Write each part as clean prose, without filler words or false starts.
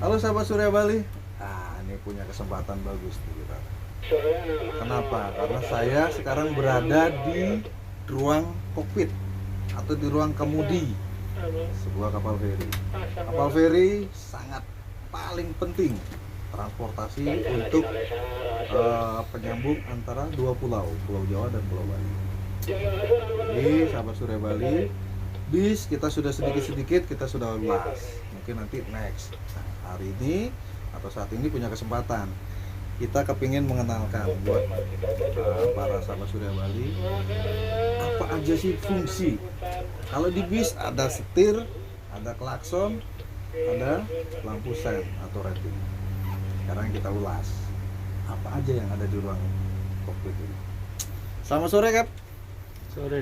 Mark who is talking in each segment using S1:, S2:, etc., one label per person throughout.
S1: Halo sahabat Surya Bali. Nah, ini punya kesempatan bagus nih kita. Kenapa? Karena saya sekarang berada di ruang kokpit atau di ruang kemudi sebuah kapal feri. Kapal feri sangat paling penting transportasi untuk penyambung antara dua pulau, Pulau Jawa dan Pulau Bali. Jadi sahabat Surya Bali, bis kita sudah sedikit-sedikit kita sudah ulas. Mungkin nanti next. Nah, hari ini atau saat ini punya kesempatan kita kepingin mengenalkan buat para sahabat Surya Bali apa aja sih fungsi. Kalau di bis ada setir, ada klakson, ada lampu sen atau rating. Sekarang kita ulas apa aja yang ada di ruang kokpit ini. Selamat sore, Kap.
S2: Sore.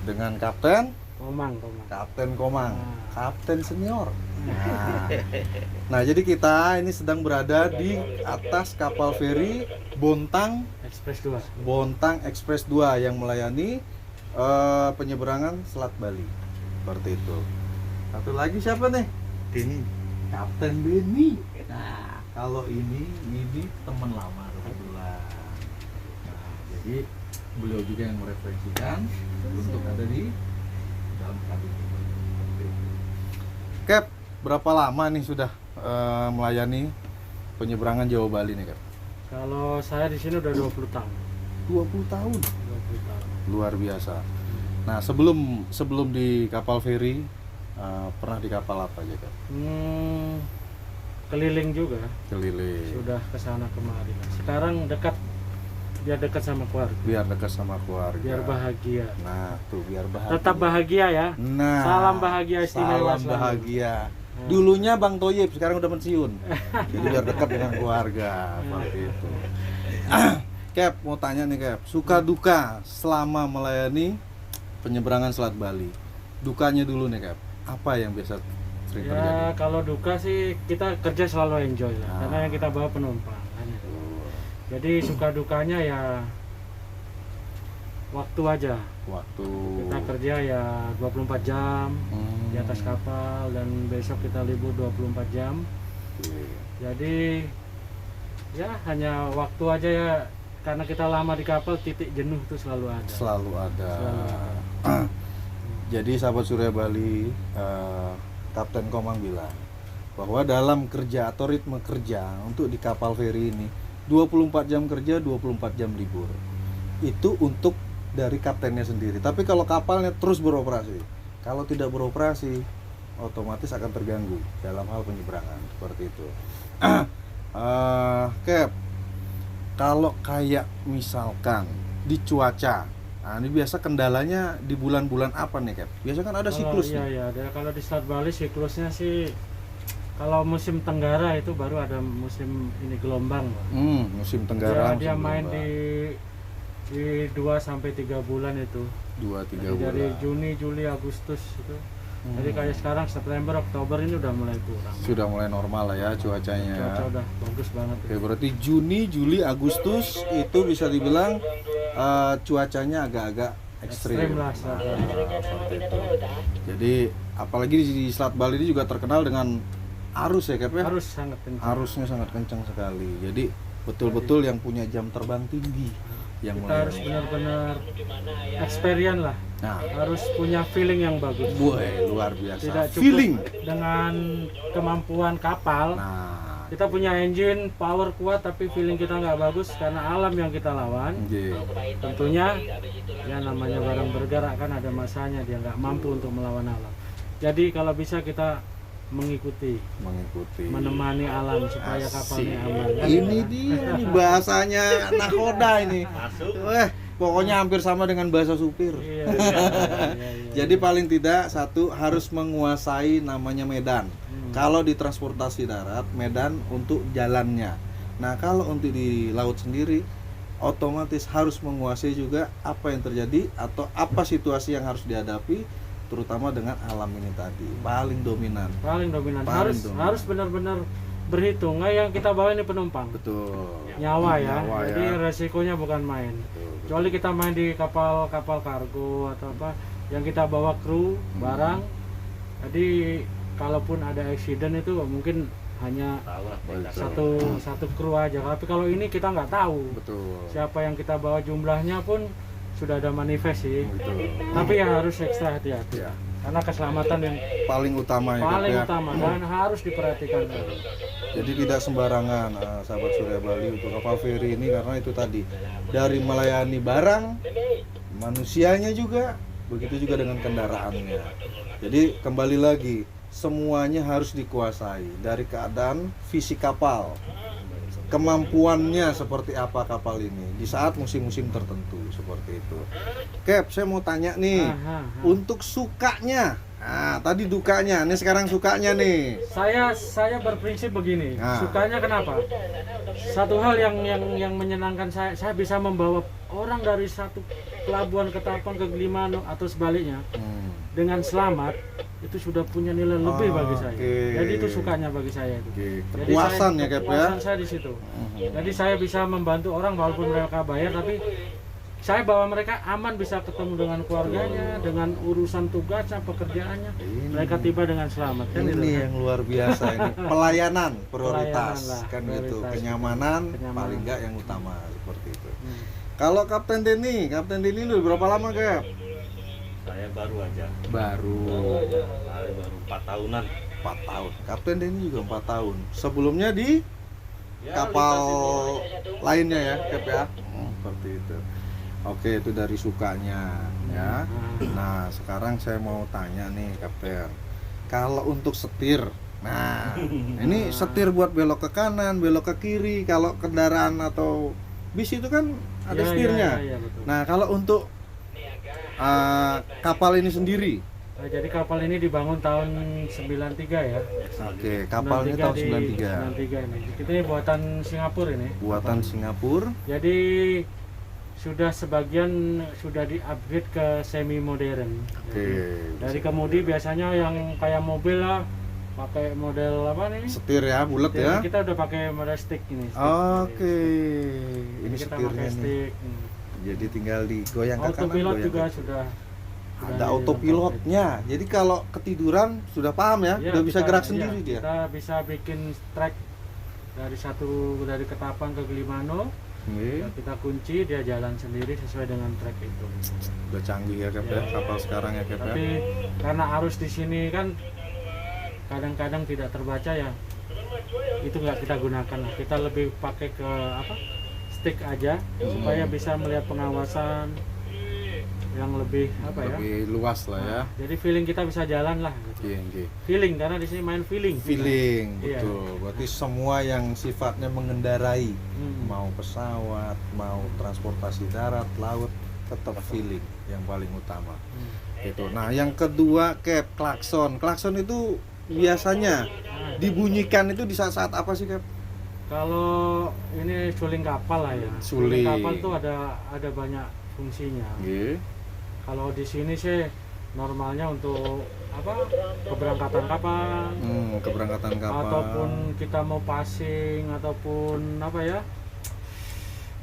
S1: Dengan Kapten
S2: Komang.
S1: Kapten Komang, Kapten senior. Nah, jadi kita ini sedang berada di atas kapal feri Bontang Express 2 yang melayani penyeberangan Selat Bali. Seperti itu. Satu lagi siapa nih? Denny. Kapten Denny. Nah, kalau ini teman lama kebetulan. Nah, jadi beliau juga yang mereferensikan untuk ada di dalam kabin. Cap, berapa lama nih sudah melayani penyeberangan Jawa Bali nih, Cap?
S2: Kalau saya di sini udah 20 tahun.
S1: 20 tahun.
S2: 20 tahun.
S1: Luar biasa. Nah, sebelum di kapal feri pernah di kapal apa aja, Cap?
S2: Keliling juga.
S1: Keliling.
S2: Sudah kesana kemari. Sekarang biar dekat sama keluarga.
S1: Biar dekat sama keluarga.
S2: Biar bahagia.
S1: Nah, tuh biar bahagia.
S2: Tetap bahagia ya.
S1: Nah,
S2: salam bahagia istimewa.
S1: Salam bahagia. Dulunya Bang Toyib, sekarang udah pensiun. Jadi biar dekat dengan keluarga, seperti itu. Cap, mau tanya nih, Cap. Suka duka selama melayani penyeberangan Selat Bali. Dukanya dulu nih, Cap. Apa yang biasa sering terjadi?
S2: Ya, kalau duka sih kita kerja selalu enjoy lah. Karena yang kita bawa penumpang kan itu. Jadi suka dukanya ya waktu aja.
S1: Waktu
S2: Kita kerja ya 24 jam di atas kapal dan besok kita libur 24 jam. Jadi ya hanya waktu aja ya, karena kita lama di kapal, titik jenuh itu selalu ada.
S1: Selalu ada. Jadi sahabat Surya Bali, Kapten Komang bilang bahwa dalam kerja atau ritme kerja untuk di kapal feri ini 24 jam kerja, 24 jam libur. Itu untuk dari kaptennya sendiri. Tapi kalau kapalnya terus beroperasi, kalau tidak beroperasi, otomatis akan terganggu dalam hal penyeberangan. Seperti itu. Cap, kalau kayak misalkan di cuaca, nah ini biasa kendalanya di bulan-bulan apa nih, Cap? Biasa kan ada siklus.
S2: Iya. Kalau di Selat Bali siklusnya sih, kalau musim tenggara itu baru ada musim ini gelombang.
S1: Musim tenggara.
S2: Dia main di 2 sampai 3 bulan itu.
S1: 2-3 bulan.
S2: Dari Juni, Juli, Agustus itu. Jadi kayak sekarang September, Oktober ini udah mulai kurang.
S1: Sudah mulai normal lah ya cuacanya.
S2: Cuaca udah bagus banget.
S1: Oke, berarti Juni, Juli, Agustus itu bisa dibilang cuacanya agak-agak ekstrim
S2: lah.
S1: Seperti itu. Jadi apalagi di Selat Bali ini juga terkenal dengan arus ya, Cap ya?
S2: Arus sangat kencang.
S1: Arusnya sangat kencang sekali. Jadi betul-betul yang punya jam terbang tinggi yang
S2: kita harus benar-benar experience lah.
S1: Nah,
S2: harus punya feeling yang bagus.
S1: Luar biasa.
S2: Tidak cukup
S1: feeling
S2: dengan kemampuan kapal.
S1: Nah,
S2: kita punya engine power kuat tapi feeling kita nggak bagus karena alam yang kita lawan. Tentunya ya namanya barang bergerak kan ada masanya dia nggak mampu untuk melawan alam. Jadi kalau bisa kita mengikuti, menemani alam supaya kapalnya aman.
S1: Ini dia bahasanya nakoda ini. Pokoknya hampir sama dengan bahasa supir.
S2: Iya.
S1: Jadi paling tidak satu harus menguasai namanya medan. Kalau di transportasi darat, medan untuk jalannya. Nah, kalau untuk di laut sendiri, otomatis harus menguasai juga apa yang terjadi atau apa situasi yang harus dihadapi, terutama dengan alam ini tadi. Paling dominan.
S2: Harus benar-benar berhitung. Yang kita bawa ini penumpang.
S1: Betul.
S2: Nyawa ya. Jadi resikonya bukan main. Kecuali kita main di kapal kargo atau apa, yang kita bawa kru, barang. Jadi kalaupun ada accident itu mungkin hanya
S1: Betul.
S2: satu kru aja. Tapi kalau ini kita nggak tahu
S1: Betul.
S2: siapa yang kita bawa, jumlahnya pun sudah ada manifest sih.
S1: Betul.
S2: Tapi ya harus ekstra hati-hati
S1: Ya.
S2: karena keselamatan yang
S1: Paling utama ya, Kap,
S2: paling
S1: ya.
S2: utama dan harus diperhatikan.
S1: Jadi tidak sembarangan sahabat Surya Bali untuk kapal feri ini, karena itu tadi dari melayani barang, manusianya juga, begitu juga dengan kendaraannya. Jadi kembali lagi, semuanya harus dikuasai dari keadaan fisik kapal, kemampuannya seperti apa kapal ini di saat musim-musim tertentu seperti itu. Cap, saya mau tanya nih, untuk sukanya. Nah, tadi dukanya, nih sekarang sukanya nih.
S2: Saya berprinsip begini,
S1: Nah.
S2: sukanya kenapa? Satu hal yang menyenangkan saya bisa membawa orang dari satu pelabuhan ke Tapang ke Gilimanuk atau sebaliknya dengan selamat, itu sudah punya nilai lebih bagi saya.
S1: Oke.
S2: Jadi itu sukanya bagi saya itu.
S1: Oke,
S2: Jadi
S1: kepuasan ya, Cap, ya.
S2: kepuasan saya di situ. Jadi saya bisa membantu orang walaupun mereka bayar, tapi saya bawa mereka aman, bisa ketemu dengan keluarganya, dengan urusan tugasnya, pekerjaannya, mereka tiba dengan selamat kan itu.
S1: Ini yang luar biasa ini. Pelayanan prioritas
S2: Pelayanan lah,
S1: kan gitu.
S2: prioritas.
S1: Kenyamanan
S2: Kenyamanan.
S1: paling enggak yang utama seperti itu. Kalau Kapten Denny udah berapa lama, Kap?
S3: Saya baru aja.
S1: Baru
S3: Saya baru 4 tahunan.
S1: 4 tahun. Kapten Denny juga 4 tahun. Sebelumnya di kapal lainnya ya, Kap ya. Seperti itu. Oke, itu dari sukanya ya. Nah, sekarang saya mau tanya nih, Kapten. Kalau untuk setir, nah, ini setir buat belok ke kanan, belok ke kiri. Kalau kendaraan atau bis itu kan ada setirnya.
S2: Ya, betul.
S1: Nah, kalau untuk kapal ini sendiri,
S2: Nah, jadi kapal ini dibangun tahun 93 ya.
S1: oke, kapalnya tahun 93.
S2: 93 ini. Ini buatan Singapura ini.
S1: Buatan Singapura.
S2: Jadi sudah sebagian sudah di-upgrade ke semi modern.
S1: Oke.
S2: Dari kemudi biasanya yang kayak mobil lah pakai model apa nih?
S1: Setir ya, bulat ya.
S2: Kita udah pakai model stick ini. stick.
S1: Oke.
S2: Jadi
S1: Ini
S2: kita
S1: setirnya
S2: pakai
S1: nih.
S2: stick.
S1: Jadi tinggal digoyang ke kanan,
S2: Autopilot
S1: goyang
S2: juga
S1: ke kiri.
S2: sudah
S1: Ada autopilotnya. Jadi kalau ketiduran sudah paham ya,
S2: Ya,
S1: udah bisa
S2: kita-
S1: gerak
S2: ya,
S1: sendiri dia.
S2: Kita bisa bikin track dari Ketapang ke Gilimanuk.
S1: Oke.
S2: Kita kunci, dia jalan sendiri sesuai dengan track itu.
S1: Udah canggih ya, Kap ya, kapal sekarang ya, Kap ya.
S2: Tapi karena arus di sini kan kadang-kadang tidak terbaca ya, itu nggak kita gunakan lah. Kita lebih pakai ke stick aja supaya bisa melihat pengawasan yang lebih
S1: Lebih luas lah ya.
S2: Jadi feeling kita bisa jalan lah.
S1: Oke, oke.
S2: Feeling, karena di sini main feeling.
S1: Feeling,
S2: Iya.
S1: betul. Berarti semua yang sifatnya mengendarai,
S2: Hmm.
S1: mau pesawat, mau transportasi darat, laut, tetap feeling yang paling utama. Itu. Nah, yang kedua, Cap, klakson. Klakson itu biasanya dibunyikan itu di saat-saat apa sih, Cap?
S2: Kalau ini suling kapal lah ya.
S1: Suling.
S2: Kapal tuh ada banyak fungsinya.
S1: Nggih.
S2: Kalau di sini sih normalnya untuk keberangkatan kapal,
S1: Keberangkatan kapal.
S2: ataupun kita mau passing, ataupun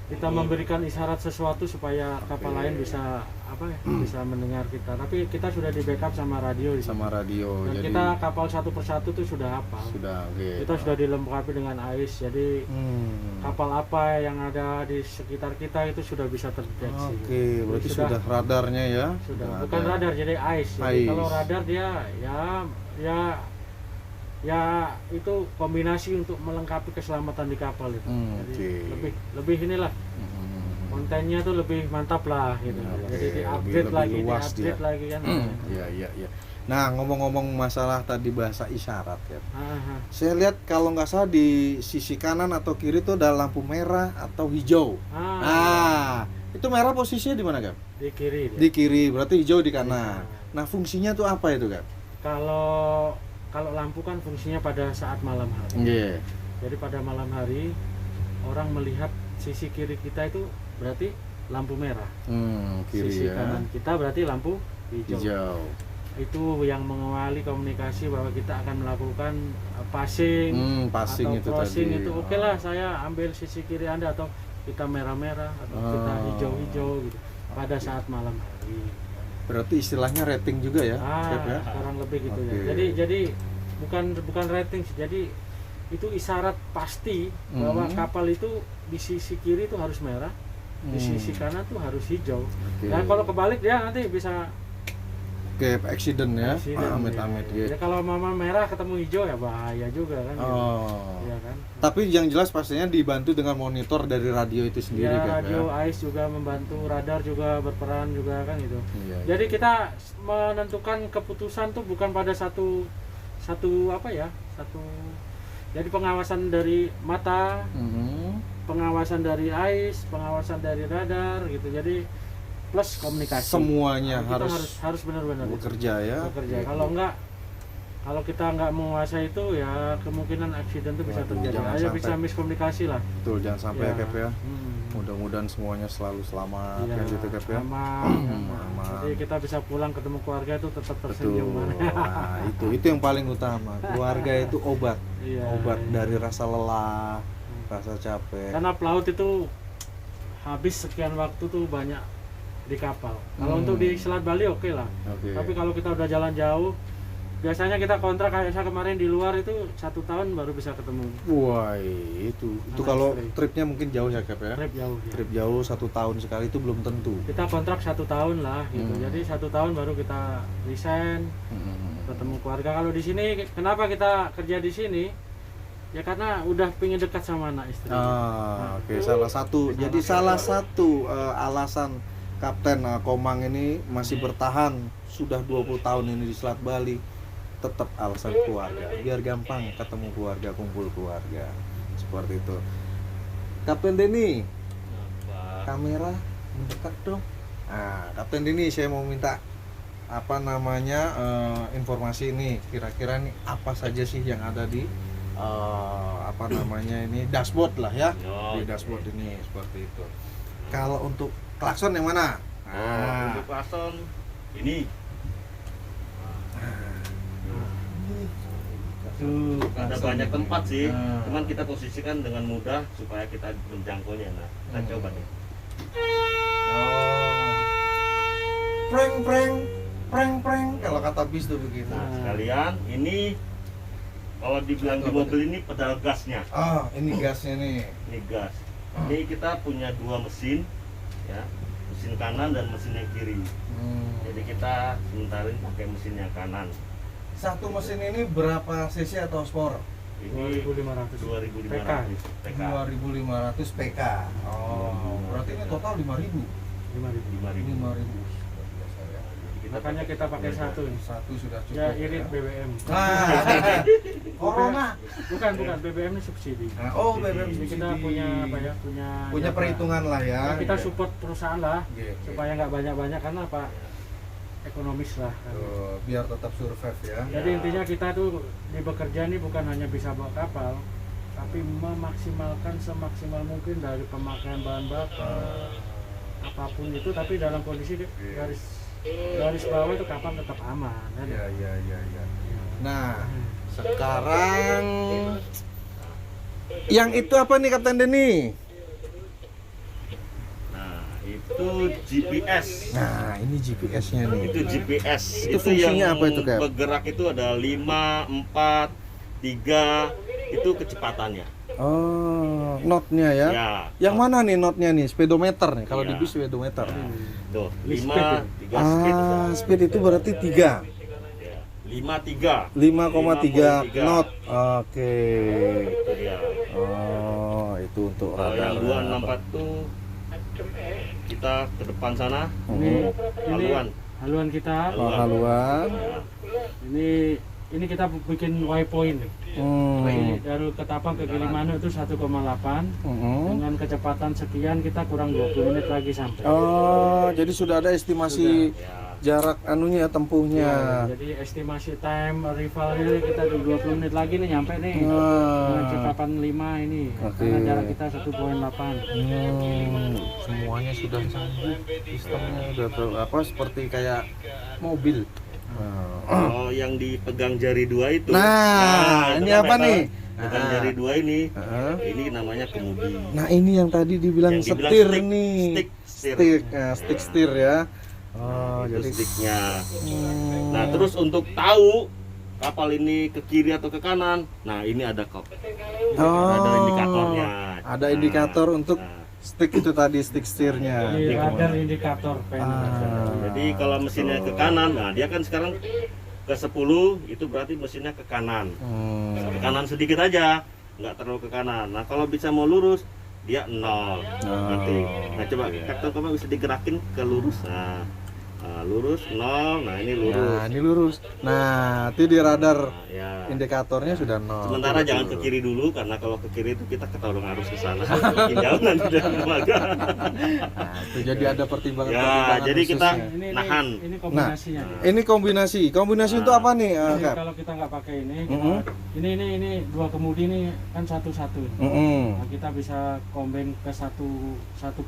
S2: kita memberikan isyarat sesuatu supaya kapal lain bisa bisa mendengar kita. Tapi kita sudah di backup sama radio di sini.
S1: Sama radio.
S2: Dan
S1: Jadi
S2: kita kapal satu persatu tuh sudah hafal.
S1: sudah, oke.
S2: Kita sudah dilengkapi dengan AIS, jadi kapal apa yang ada di sekitar kita itu sudah bisa terdeteksi.
S1: Oke, berarti
S2: Sudah.
S1: sudah radarnya ya.
S2: Sudah,
S1: Sudah
S2: bukan
S1: ada.
S2: radar, jadi AIS. Jadi
S1: AIS.
S2: kalau radar dia ya itu kombinasi untuk melengkapi keselamatan di kapal itu. Jadi
S1: Oke.
S2: lebih inilah kontennya tuh lebih mantap lah gitu.
S1: Oke,
S2: Jadi
S1: lebih
S2: di-upgrade lagi,
S1: luas
S2: di-upgrade
S1: dia.
S2: lagi kan.
S1: Iya, iya, iya. Nah, ngomong-ngomong masalah tadi bahasa isyarat ya.
S2: Aha.
S1: Saya lihat kalau nggak salah di sisi kanan atau kiri tuh ada lampu merah atau hijau. Itu merah posisinya di mana, Kak?
S2: Di kiri dia.
S1: Di kiri, berarti hijau di kanan. Nah, fungsinya tuh apa itu, Kak?
S2: Kalau lampu kan fungsinya pada saat malam hari.
S1: Iya.
S2: Jadi pada malam hari orang melihat sisi kiri kita itu berarti lampu merah.
S1: Kiri
S2: Sisi
S1: ya.
S2: kanan kita berarti lampu hijau.
S1: Hijau.
S2: Itu yang mengawali komunikasi bahwa kita akan melakukan passing,
S1: Passing
S2: atau
S1: itu
S2: crossing
S1: tadi.
S2: itu. Oke lah, saya ambil sisi kiri Anda, atau kita merah-merah, atau kita hijau-hijau gitu pada saat malam hari.
S1: Berarti istilahnya rating juga ya, Cap ya?
S2: Sekarang lebih gitu ya.
S1: Oke.
S2: Jadi bukan rating sih. Jadi itu isyarat pasti bahwa kapal itu di sisi kiri itu harus merah, di sisi kanan tuh harus hijau. Dan kalau kebalik dia nanti bisa
S1: accident ya, amit-amit
S2: ya. Ya kalau mama merah ketemu hijau ya bahaya juga kan. Ya kan.
S1: Tapi yang jelas pastinya dibantu dengan monitor dari radio itu sendiri
S2: ya,
S1: kan.
S2: Radio AIS juga membantu, radar juga berperan juga kan itu. Jadi kita menentukan keputusan tuh bukan pada satu jadi pengawasan dari mata, pengawasan dari AIS, pengawasan dari radar gitu. Jadi plus komunikasi.
S1: Semuanya
S2: harus benar-benar
S1: bekerja ya.
S2: Bekerja. Kalau kita nggak menguasai itu ya kemungkinan accident itu bisa terjadi. Bisa miskomunikasi lah.
S1: Betul, jangan sampai ya Cap ya. Mudah-mudahan semuanya selalu selamat ya gitu Cap ya.
S2: Aman. Jadi kita bisa pulang ketemu keluarga itu tetap tersenyum.
S1: Nah, itu yang paling utama. Keluarga itu obat. Obat dari rasa lelah, rasa capek.
S2: Karena pelaut itu habis sekian waktu tuh banyak di kapal. Kalau untuk di Selat Bali oke lah. Tapi kalau kita udah jalan jauh, biasanya kita kontrak kayak saya kemarin di luar itu 1 tahun baru bisa ketemu.
S1: Wah, itu kalau tripnya mungkin jauh ya Cap ya.
S2: Trip
S1: jauh 1 tahun sekali itu belum tentu.
S2: Kita kontrak 1 tahun lah gitu. Jadi 1 tahun baru kita resign, ketemu keluarga. Kalau di sini kenapa kita kerja di sini? Ya karena udah pengen dekat sama anak istri. Salah satu
S1: alasan Kapten Komang ini masih bertahan sudah 20 tahun ini di Selat Bali, tetap alasan keluarga, biar gampang ketemu keluarga, kumpul keluarga, seperti itu. Kapten Denny, kamera mendekat dong. Nah, Kapten Denny, saya mau minta informasi ini, kira-kira nih apa saja sih yang ada di ini dashboard lah ya, di dashboard ini seperti itu. Kalau untuk klakson yang mana?
S3: Untuk klakson ini ada banyak tempat sih, cuman kita posisikan dengan mudah supaya kita menjangkaunya. Nah, kita coba nih.
S1: Preng kalau kata bis tuh begitu.
S3: Nah, sekalian ini kalau dibilang di mobil ini pedal gasnya.
S1: Ini gasnya nih.
S3: Ini gas. Ini kita punya 2 mesin, ya, mesin kanan dan mesin yang kiri. Jadi kita sementarin pakai mesin yang kanan.
S1: Satu mesin ini berapa cc atau horsepower?
S3: Ini 2500 PK.
S1: 2500 PK. Berarti ini total 5000.
S2: Makanya kita pakai satu
S1: sudah cukup.
S2: Ya irit BBM.
S1: Corona.
S2: Bukan BBM ini subsidi.
S1: BBM
S2: subsidi. Kita
S1: punya perhitungan lah ya.
S2: Kita support perusahaan lah, supaya nggak banyak-banyak karena apa? Ekonomis lah.
S1: Biar tetap survive ya.
S2: Jadi intinya kita tuh di bekerja ini bukan hanya bisa bawa kapal, tapi memaksimalkan semaksimal mungkin dari pemakaian bahan bakar, apapun itu, tapi dalam kondisi garis bawah itu kapal tetap aman.
S1: Iya. Nah, sekarang yang itu apa nih Kapten Denny?
S3: Nah, itu GPS.
S1: Nah, ini GPS-nya nih.
S3: Itu GPS.
S1: Itu fungsinya
S3: yang
S1: apa itu, Kap?
S3: Bergerak itu ada 5, 4, 3, itu kecepatannya.
S1: Notnya ya. Yang mana nih notnya nih? Speedometer nih. Kalau di bis speedometer.
S3: Tuh, 5, 3 speed.
S1: Speed itu berarti 3.
S3: 5,3
S1: knot. Oke.
S3: Itu dia.
S1: Itu untuk
S3: Kalau yang 264 tuh kita ke depan sana.
S2: Haluan kita.
S1: Haluan.
S2: Ini kita bikin waypoint. Dari Ketapang ke Gilimanuk itu 1,8. Dengan kecepatan sekian kita kurang 20 menit lagi sampai.
S1: Jadi sudah ada estimasi jarak tempuhnya.
S2: Jadi estimasi time arrival ini kita 20 menit lagi nih nyampe nih. Dengan kecepatan 5 ini. Karena jarak kita 1,8.
S1: Semuanya sudah canggih. Sistemnya udah seperti kayak mobil.
S3: Yang dipegang jari 2 itu.
S1: Ini apa nih?
S3: Pegang jari 2 ini. Ini namanya kemudi.
S1: Nah, ini yang tadi dibilang setir nih. Stick steer ya.
S3: Jadi sticknya. Nah, terus untuk tahu kapal ini ke kiri atau ke kanan, nah ini ada kok.
S1: Oh,
S3: Ada indikatornya.
S1: ada indikator untuk stick itu tadi, stick steernya.
S2: Di radar indikator
S3: Jadi kalau mesinnya ke kanan, nah dia kan sekarang ke 10, itu berarti mesinnya ke kanan. Ke kanan sedikit aja, nggak terlalu ke kanan. Nah kalau bisa mau lurus, dia 0 nanti. Nah coba Kapten Koma bisa digerakin ke lurus. Nah, lurus 0, nah ini lurus.
S1: Nah, ini lurus. Nah, nanti di radar
S3: Nah, ya.
S1: indikatornya sudah 0.
S3: Sementara jangan ke kiri dulu, karena kalau ke kiri itu kita ketahuan harus ke sana. Makin jauh nanti dari dermaga.
S1: Nah, itu jadi ada pertimbangan.
S3: Ya, jadi kita
S2: ini
S3: nahan.
S2: ini kombinasinya.
S1: Ini kombinasi. Kombinasi untuk apa nih,
S2: Jadi
S1: Kap?
S2: kalau kita nggak pakai ini,
S1: Mm-mm.
S2: ini dua kemudi ini kan satu-satu. Nah, kita bisa combine ke satu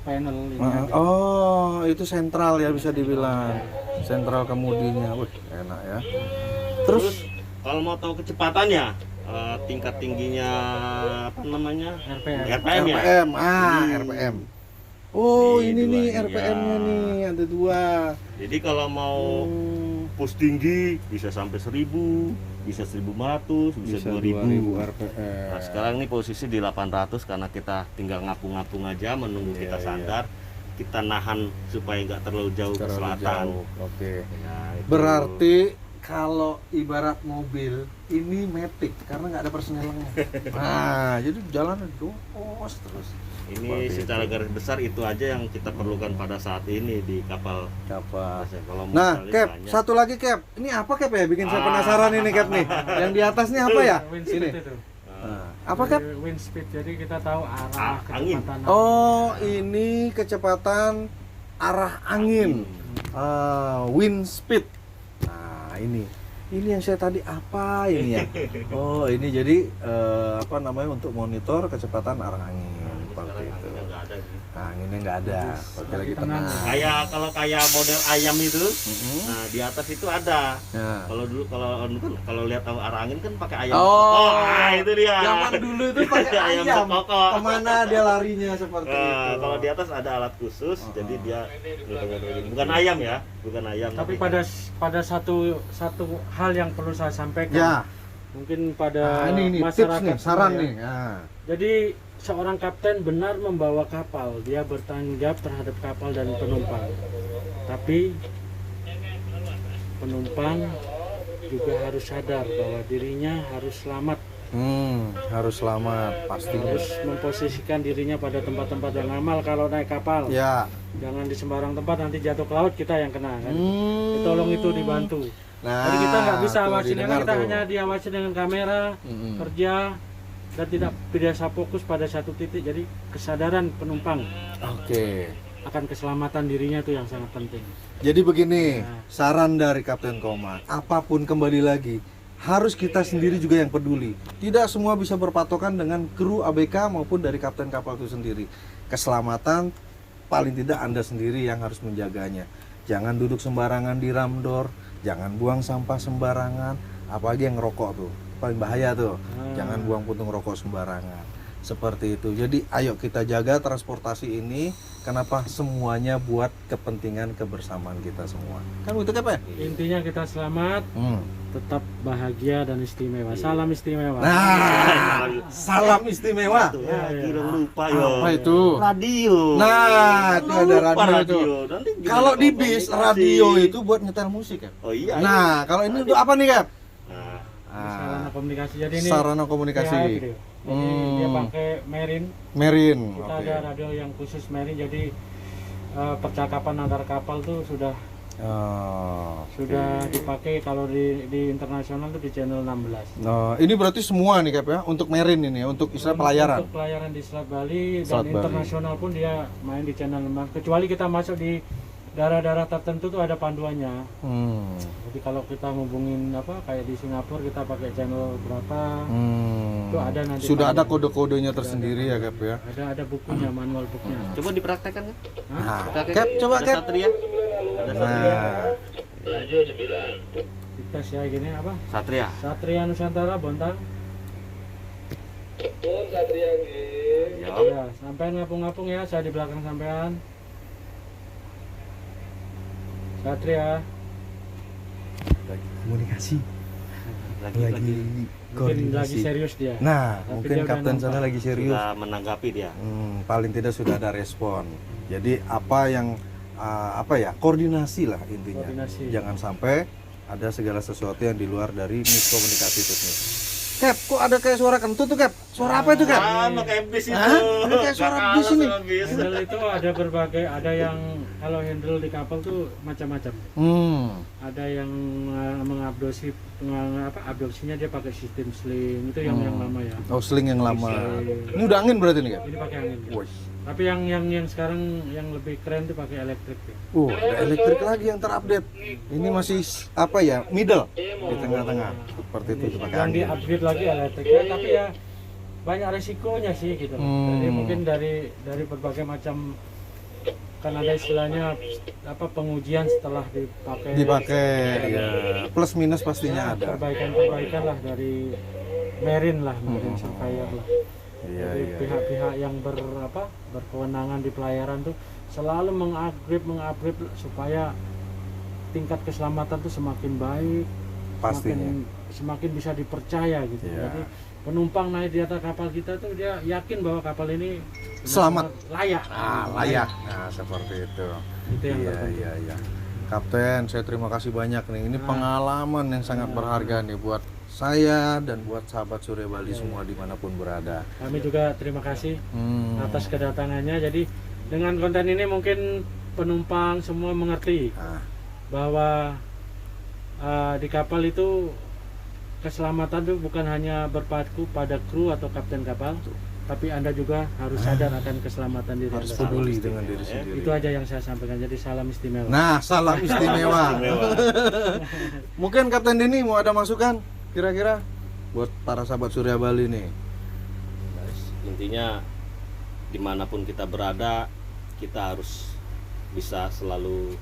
S2: panel ini. aja.
S1: Oh, itu sentral ya bisa dibilang. Sentral kemudinya. Wih, enak ya. Terus
S3: Kalau mau tahu kecepatannya, tingkat tingginya apa namanya?
S2: RPM.
S3: RPM ya.
S1: RPM,
S3: Hmm.
S1: RPM. Oh,
S3: Ini
S1: ini nih
S3: dua,
S1: RPM-nya
S3: ya.
S1: nih, ada 2.
S3: Jadi kalau mau push tinggi bisa sampai 1000, bisa 1500, bisa 2000.
S1: RPM.
S3: Nah, sekarang ini posisi di 800 karena kita tinggal ngapung-ngapung aja menunggu kita sandar. Kita nahan supaya nggak terlalu jauh ke selatan.
S1: Oke.
S3: Ya, itu.
S1: Berarti kalau ibarat mobil ini matic karena nggak ada persnelengnya. Nah, jadi jalan dos terus.
S3: Ini
S1: Seperti
S3: secara
S1: itu.
S3: garis besar itu aja yang kita perlukan pada saat ini di kapal.
S1: Kapal.
S3: Kalau mau
S1: Nah,
S3: sekali
S1: Cap,
S3: banyak.
S1: satu lagi Cap. Ini apa Cap ya? Bikin saya penasaran ini Cap nih. Yang di atas nih apa ya?
S2: Wind
S1: Ini.
S2: speed itu.
S1: Nah, apa Cap?
S2: Jadi wind speed, jadi kita tahu arah
S3: Angin.
S2: kecepatan.
S1: Oh, ini kecepatan arah angin. Wind speed. Nah, ini yang saya tadi apa ini ya? Oh, ini jadi apa namanya untuk monitor kecepatan arah angin seperti itu.
S3: Anginnya nggak ada gitu.
S1: Nah, anginnya nggak ada. Oke, lagi tenang.
S3: Kayak model ayam itu, nah di atas itu ada.
S1: Nah.
S3: Kalau lihat tahu arah angin kan pakai ayam.
S1: Oh,
S3: itu dia.
S1: Zaman dulu itu pakai ayam.
S3: sekokok.
S1: Kemana dia larinya seperti itu?
S3: Nah, kalau di atas ada alat khusus, jadi dia bukan ayam ya, bukan ayam.
S2: Tapi pada satu hal yang perlu saya sampaikan,
S1: Ya.
S2: mungkin pada
S1: Nah, ini
S2: masyarakat
S1: tips nih, saran
S2: semua ya.
S1: nih. Nah.
S2: Jadi seorang kapten benar membawa kapal, dia bertanggung jawab terhadap kapal dan penumpang. Tapi penumpang juga harus sadar bahwa dirinya harus selamat,
S1: Harus selamat pasti.
S2: harus memposisikan dirinya pada tempat-tempat yang aman kalau naik kapal.
S1: Ya.
S2: Jangan di sembarang tempat, nanti jatuh ke laut kita yang kena kan.
S1: Hmm.
S2: Tolong itu dibantu.
S1: Nah,
S2: Jadi kita nggak bisa
S1: tuh
S2: awasin,
S1: didengar
S2: kita
S1: tuh.
S2: hanya diawasi dengan kamera, kerja, dan tidak bisa fokus pada satu titik. Jadi kesadaran penumpang
S1: Oke.
S2: akan keselamatan dirinya itu yang sangat penting.
S1: Jadi begini,
S2: Nah.
S1: saran dari Kapten Koma, apapun kembali lagi, harus kita sendiri juga yang peduli. Tidak semua bisa berpatokan dengan kru ABK maupun dari kapten kapal itu sendiri. Keselamatan paling tidak Anda sendiri yang harus menjaganya. Jangan duduk sembarangan di ramdor, jangan buang sampah sembarangan, apalagi yang ngerokok tuh. Paling bahaya tuh. Jangan buang puntung rokok sembarangan. Seperti itu. Jadi ayo kita jaga transportasi ini. Kenapa? Semuanya buat kepentingan kebersamaan kita semua. Kan itu apa ya?
S2: Intinya kita selamat, tetap bahagia dan istimewa. Salam istimewa.
S1: Nah, salam istimewa.
S3: Kira lupa ya.
S1: Apa itu?
S3: Radio.
S1: Nah, itu ada
S3: Lupa
S1: radio itu.
S3: Nanti gimana
S1: Kalau di
S3: kalau
S1: bis,
S3: komunikasi?
S1: radio itu buat nyetel musik ya.
S3: Oh iya.
S1: Nah, kalau ini untuk apa nih, Kap?
S3: Nah,
S2: Sarana komunikasi. Jadi ini
S1: Sarana komunikasi.
S2: PHF dia. Jadi dia pakai Marine.
S1: Marine.
S2: Kita
S1: Oke.
S2: ada radio yang khusus Marine. Jadi percakapan antar kapal tuh sudah
S1: Oh,
S2: dipakai kalau di internasional tuh di channel 16.
S1: Nah, ini berarti semua nih, Kap ya, untuk Marine ini, untuk istilah pelayaran.
S2: Untuk pelayaran di Selat Bali
S1: Selat
S2: dan
S1: Bali.
S2: internasional pun dia main di channel 16. Kecuali kita masuk di daerah-daerah tertentu tuh ada panduannya. Jadi kalau kita ngubungin apa kayak di Singapura kita pakai channel berapa, itu ada nanti.
S1: Sudah ada
S2: panduan.
S1: kode-kodenya tersendiri ya, Kap ya.
S2: Ada bukunya, manual booknya.
S3: coba dipraktekkan kan?
S1: Nah,
S3: Praktekkan.
S1: Kap, coba
S3: Ada
S1: Kap.
S3: Satria. Ada Satria.
S1: Nah,
S2: Dites ya gini apa?
S3: Satria.
S2: Satria Nusantara Bontang.
S3: Ya.
S2: Ya, sampean ngapung-ngapung ya, saya di belakang sampean. Satria.
S1: komunikasi.
S3: lagi
S2: mungkin lagi serius dia.
S1: Nah,
S2: Tapi
S1: mungkin
S2: dia udah
S1: kapten sana
S2: nampak.
S1: lagi serius.
S3: sudah menanggapi dia.
S1: Paling tidak sudah ada respon. Jadi apa yang koordinasi lah intinya.
S2: Koordinasi.
S1: Jangan sampai ada segala sesuatu yang di luar dari miskomunikasi teknis. Cap, kok ada kayak suara kentut tuh, Cap? Suara apa itu, Cap?
S3: Sama kayak bis itu.
S1: Hah? Ini kayak suara
S3: Nggak
S1: bis
S3: kalah
S1: ini.
S3: sama bis.
S2: Handle itu ada berbagai, ada yang kalau handle di kapal tuh macam-macam. Ada yang mengabduksi, abduksinya dia pakai sistem sling, itu yang lama ya.
S1: Oh, sling yang lama.
S2: Sling.
S1: Ini udah angin berarti nih, Cap?
S2: Ini pakai angin.
S1: Wih.
S2: Tapi yang sekarang yang lebih keren tuh pakai elektrik. Ya.
S1: Ada elektrik lagi yang terupdate. Ini masih middle di tengah-tengah. Seperti itu pakai
S2: Yang
S1: angin.
S2: di-upgrade lagi elektriknya, tapi ya banyak resikonya sih gitu. Jadi mungkin dari berbagai macam, kan ada istilahnya pengujian setelah dipakai
S1: Ya. Plus minus pastinya ada.
S2: perbaikan lah dari Marine Surveyor lah.
S1: Iya,
S2: Jadi
S1: iya.
S2: pihak-pihak yang berkewenangan di pelayaran tuh selalu mengupgrade supaya tingkat keselamatan tuh semakin baik,
S1: Pastinya.
S2: semakin bisa dipercaya gitu.
S1: Iya.
S2: Jadi penumpang naik di atas kapal kita tuh dia yakin bahwa kapal ini
S1: Selamat.
S2: layak.
S1: Layak. Nah, seperti itu.
S2: Itu yang terpenting.
S1: Iya. Kapten, saya terima kasih banyak nih. Ini pengalaman yang sangat berharga nih buat saya dan buat sahabat Surya Bali semua dimanapun berada.
S2: Kami juga terima kasih atas kedatangannya. Jadi dengan konten ini mungkin penumpang semua mengerti
S1: Nah,
S2: bahwa di kapal itu keselamatan itu bukan hanya berpaku pada kru atau kapten kapal, tapi Anda juga harus sadar akan keselamatan diri
S1: harus
S2: Anda.
S1: peduli dengan diri sendiri.
S2: Itu aja yang saya sampaikan. Jadi salam istimewa.
S1: Nah, salam istimewa. Mungkin Kapten Denny mau ada masukan kira-kira buat para sahabat Surya Bali nih.
S3: Intinya dimanapun kita berada, kita harus bisa selalu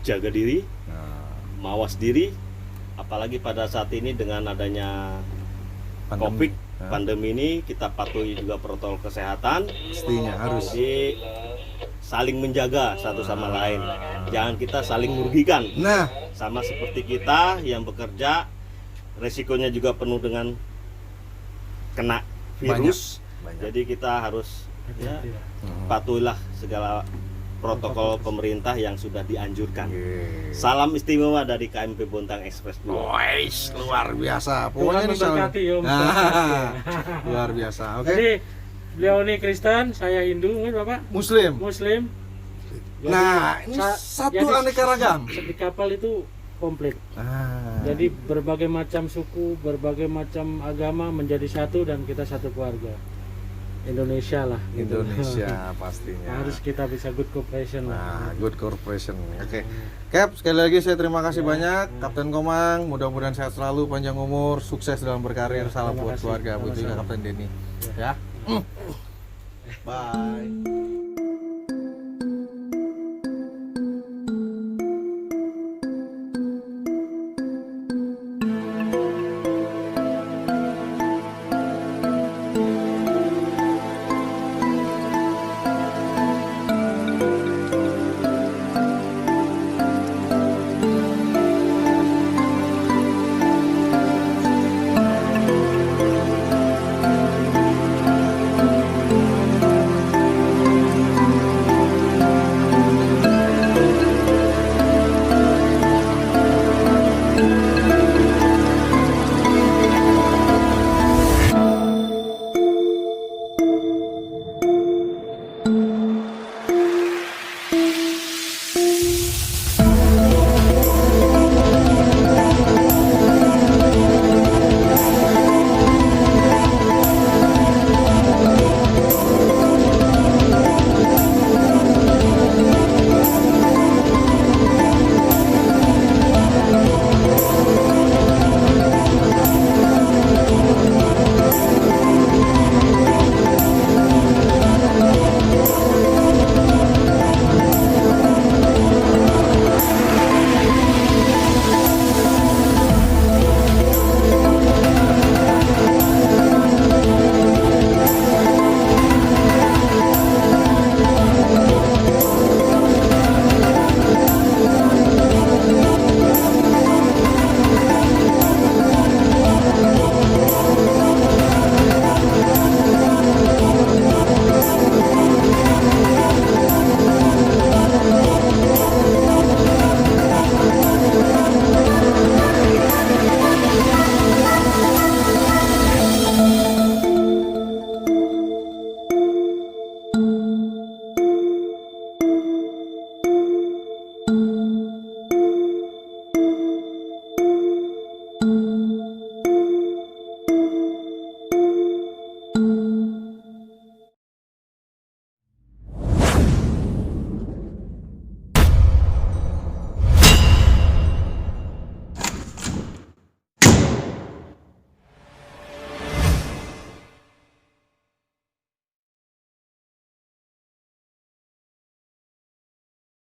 S3: jaga diri, mawas diri, apalagi pada saat ini dengan adanya COVID, pandemi ini kita patuhi juga protokol kesehatan.
S1: Pastinya harus.
S3: Jadi saling menjaga satu sama lain. Jangan kita saling merugikan.
S1: Nah,
S3: Sama seperti kita yang bekerja, resikonya juga penuh dengan kena virus.
S1: banyak.
S3: Jadi kita harus ya,
S2: Hati-hati ya.
S3: patuhilah segala protokol pemerintah yang sudah dianjurkan.
S1: Oke.
S3: Salam istimewa dari KMP Bontang Express 2.
S1: Wais, luar biasa.
S2: Tuhan
S1: Pokoknya ini salam.
S2: memberkati, Om.
S1: Luar biasa. Oke.
S2: Jadi beliau ini Kristen, saya Hindu, mungkin Bapak
S1: Muslim.
S2: Muslim. Jadi,
S1: Nah, ini satu
S2: jadi
S1: aneka ragam.
S2: Di kapal itu komplit.
S1: Ah.
S2: Jadi berbagai macam suku, berbagai macam agama menjadi satu dan kita satu keluarga. Indonesia lah. gitu.
S1: Indonesia pastinya.
S2: Harus kita bisa good cooperation lah.
S1: Nah, good corporation. Oke. Cap, sekali lagi saya terima kasih banyak Kapten Komang. Mudah-mudahan sehat selalu, panjang umur, sukses dalam berkarir. Salam
S2: terima
S1: buat
S2: kasih.
S1: keluarga, buat juga
S2: Sama-sama.
S1: Kapten Denny. Ya. Bye.